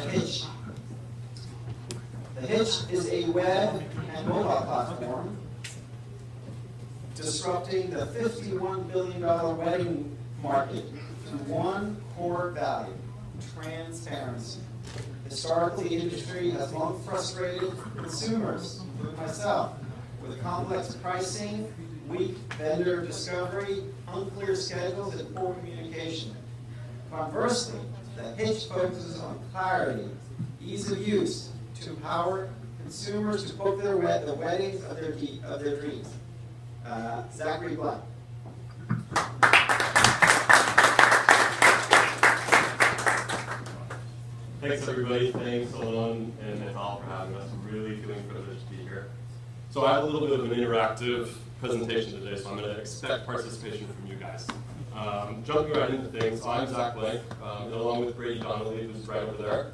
Hitch. The Hitch is a web and mobile platform disrupting the $51 billion wedding market through one core value: transparency. Historically, the industry has long frustrated consumers, including myself, with complex pricing, weak vendor discovery, unclear schedules, and poor communication. Conversely, the Hitch focuses on clarity, ease of use, to empower consumers to book the weddings of their dreams. Zachary Black. Thanks everybody, thanks Alon and Natal for having us. I'm really feeling privileged to be here. So I have a little bit of an interactive presentation today, so I'm going to expect participation from you guys. Jumping right into things, I'm Zach Blank, and along with Brady Donnelly, who's right over there,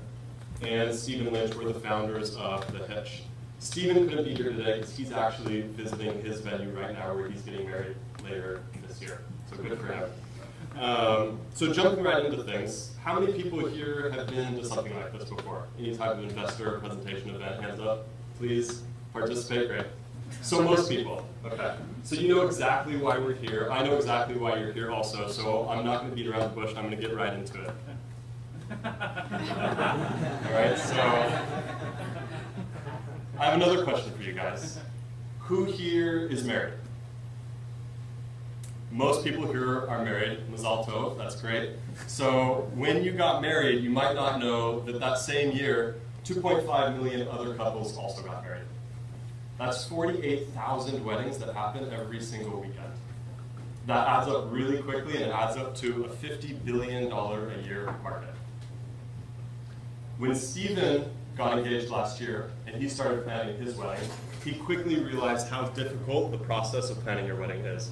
and Stephen Lynch, we're the founders of The Hitch. Stephen couldn't be here today because he's actually visiting his venue right now where he's getting married later this year, so good for him. So jumping right into things, how many people here have been to something like this before? Any type of investor presentation event, hands up, please participate, great. So most people, okay. So you know exactly why we're here. I know exactly why you're here also, so I'm not going to beat around the bush, I'm going to get right into it. All right, so I have another question for you guys. Who here is married? Most people here are married. Mazal tov, that's great. So when you got married, you might not know that that same year, 2.5 million other couples also got married. That's 48,000 weddings that happen every single weekend. That adds up really quickly, and it adds up to a $50 billion a year market. When Stephen got engaged last year, and he started planning his wedding, he quickly realized how difficult the process of planning your wedding is.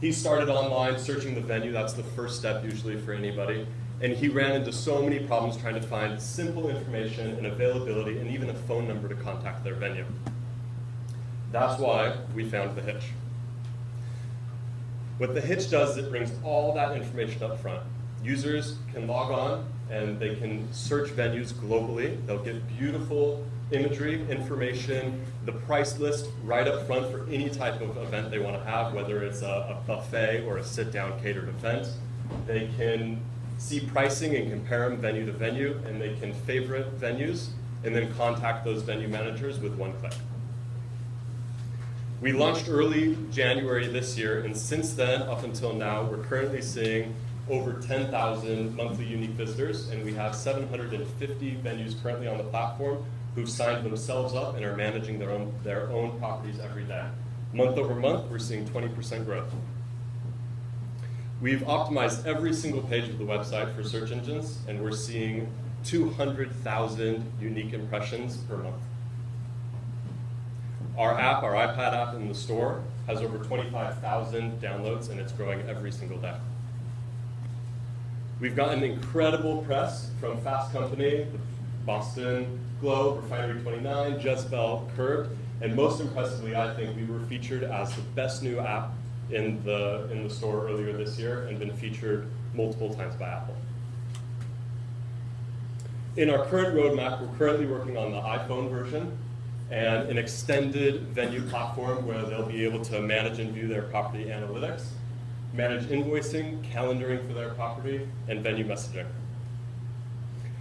He started online searching the venue, that's the first step usually for anybody, and he ran into so many problems trying to find simple information and availability and even a phone number to contact their venue. That's why we found The Hitch. What The Hitch does is it brings all that information up front. Users can log on and they can search venues globally. They'll get beautiful imagery, information, the price list right up front for any type of event they want to have, whether it's a buffet or a sit-down catered event. They can see pricing and compare them venue to venue, and they can favorite venues and then contact those venue managers with one click. We launched early January this year, and since then, up until now, we're currently seeing over 10,000 monthly unique visitors, and we have 750 venues currently on the platform who've signed themselves up and are managing their own properties every day. Month over month, we're seeing 20% growth. We've optimized every single page of the website for search engines, and we're seeing 200,000 unique impressions per month. Our app, our iPad app in the store, has over 25,000 downloads, and it's growing every single day. We've gotten incredible press from Fast Company, the Boston Globe, Refinery 29, Jezebel, Curved, and most impressively, I think we were featured as the best new app in the store earlier this year and been featured multiple times by Apple. In our current roadmap, we're currently working on the iPhone version and an extended venue platform where they'll be able to manage and view their property analytics, manage invoicing, calendaring for their property, and venue messaging.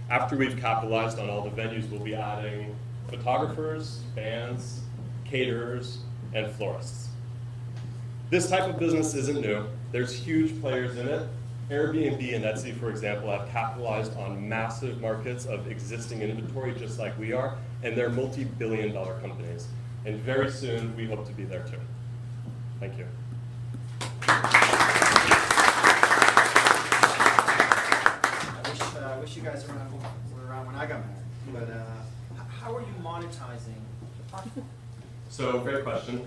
After we've capitalized on all the venues, we'll be adding photographers, bands, caterers, and florists. This type of business isn't new. There's huge players in it. Airbnb and Etsy, for example, have capitalized on massive markets of existing inventory just like we are, and they're multi-billion-dollar companies. And very soon, we hope to be there too. Thank you. I wish you guys were around when I got married. But how are you monetizing the platform? So, great question.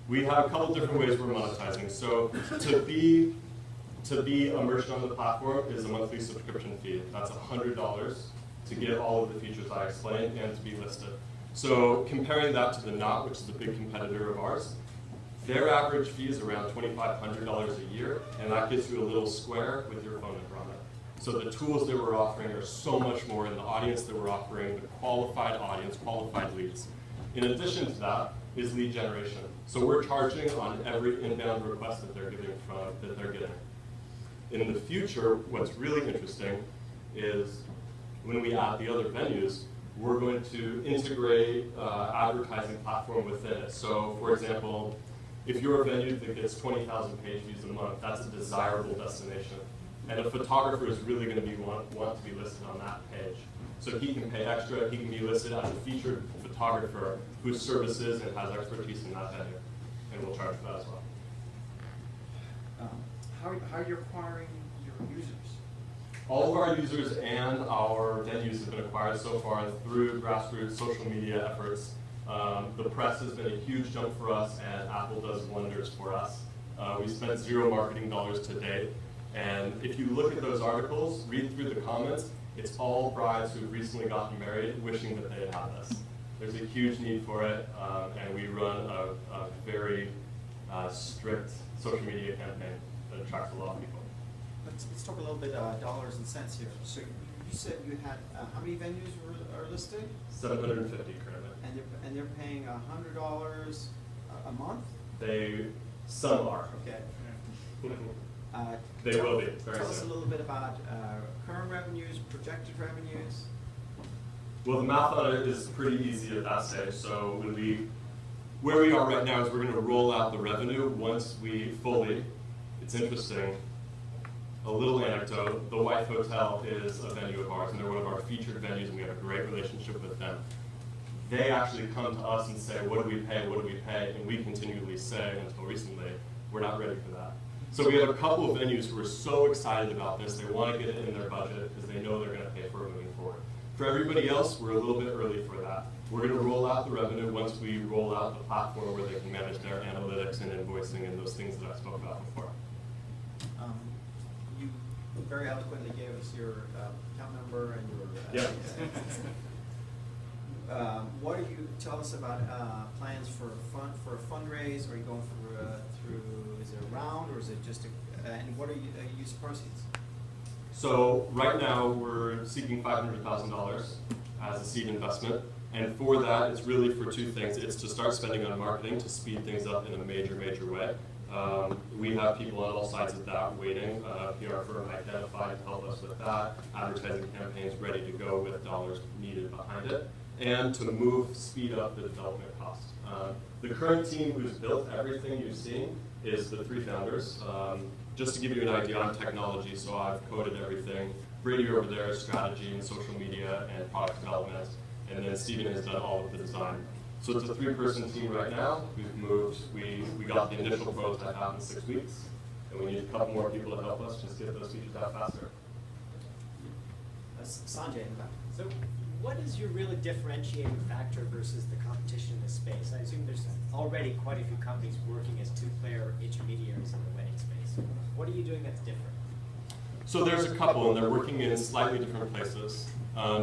We have a couple different ways we're monetizing. So, to be a merchant on the platform is a monthly subscription fee. That's $100 to get all of the features I explained and to be listed. So, comparing that to the Knot, which is a big competitor of ours, their average fee is around $2,500 a year, and that gets you a little square with your phone number on it. So the tools that we're offering are so much more in the audience that we're offering, the qualified audience, qualified leads. In addition to that is lead generation. So we're charging on every inbound request that they're getting. In the future, what's really interesting is when we add the other venues, we're going to integrate advertising platform within it. So for example, if you're a venue that gets 20,000 page views a month, that's a desirable destination. And a photographer is really going to want to be listed on that page. So he can pay extra, he can be listed as a featured photographer whose services and has expertise in that venue. And we'll charge for that as well. How are you acquiring your users? All of our users and our venues have been acquired so far through grassroots social media efforts. The press has been a huge jump for us, and Apple does wonders for us. We spent $0 marketing dollars to date, and if you look at those articles, read through the comments, it's all brides who've recently gotten married wishing that they had this. There's a huge need for it, and we run a very strict social media campaign that attracts a lot of people. Let's talk a little bit dollars and cents here. So you said you had, how many venues are listed? 750 currently. And they're paying $100 a month? Some are. Okay. They will be, very Tell us a soon. little bit about current revenues, projected revenues. Well, the math on it is pretty easy at that stage. So where we are right now is we're going to roll out the revenue once we fully, it's interesting, a little anecdote, the White Hotel is a venue of ours, and they're one of our featured venues, and we have a great relationship with them. They actually come to us and say, what do we pay, what do we pay? And we continually say, until recently, we're not ready for that. So we have a couple of venues who are so excited about this, they want to get it in their budget because they know they're going to pay for it moving forward. For everybody else, we're a little bit early for that. We're going to roll out the revenue once we roll out the platform where they can manage their analytics and invoicing and those things that I spoke about before. You very eloquently gave us your account number and your... what do you tell us about plans for a fundraise? Are you going through, is it a round or is it just and what are you use proceeds? So right now we're seeking $500,000 as a seed investment, and for that it's really for two things. It's to start spending on marketing to speed things up in a major way. We have people on all sides of that waiting. PR firm identified to help us with that. Advertising campaigns ready to go with dollars needed behind it, and to speed up the development cost. The current team who's built everything you've seen is the three founders. Just to give you an idea on technology, so I've coded everything. Brady over there is strategy and social media and product development, and then Steven has done all of the design. So it's a three-person team right now. We've moved, we got the initial prototype out in 6 weeks, and we need a couple more people to help us just get those features out faster. That's Sanjay in the back. So what is your really differentiating factor versus the competition in this space? I assume there's already quite a few companies working as two-player intermediaries in the wedding space. What are you doing that's different? So there's a couple, and they're working in slightly different places.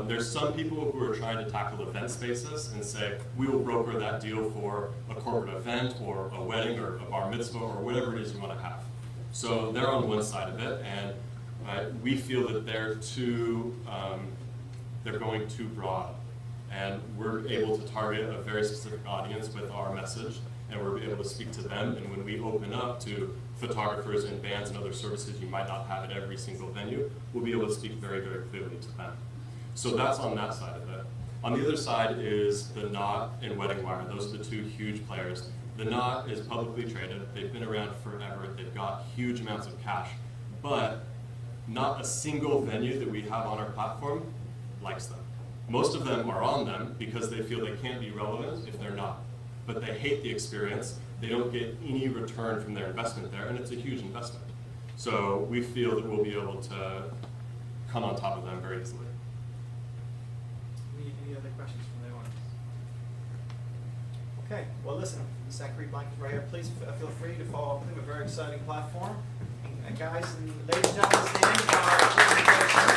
There's some people who are trying to tackle event spaces and say, we will broker that deal for a corporate event or a wedding or a bar mitzvah or whatever it is you want to have. So they're on one side of it, and we feel that they're going too broad. And we're able to target a very specific audience with our message, and we're able to speak to them. And when we open up to photographers and bands and other services you might not have at every single venue, we'll be able to speak very clearly to them. So that's on that side of it. On the other side is The Knot and Wedding Wire. Those are the two huge players. The Knot is publicly traded. They've been around forever. They've got huge amounts of cash. But not a single venue that we have on our platform likes them. Most of them are on them because they feel they can't be relevant if they're not. But they hate the experience. They don't get any return from their investment there, and it's a huge investment. So we feel that we'll be able to come on top of them very easily. Any other questions from the audience? Okay, well listen, Zachary Blank is right here. Please feel free to follow up with him, a very exciting platform. And guys and ladies and gentlemen, stand.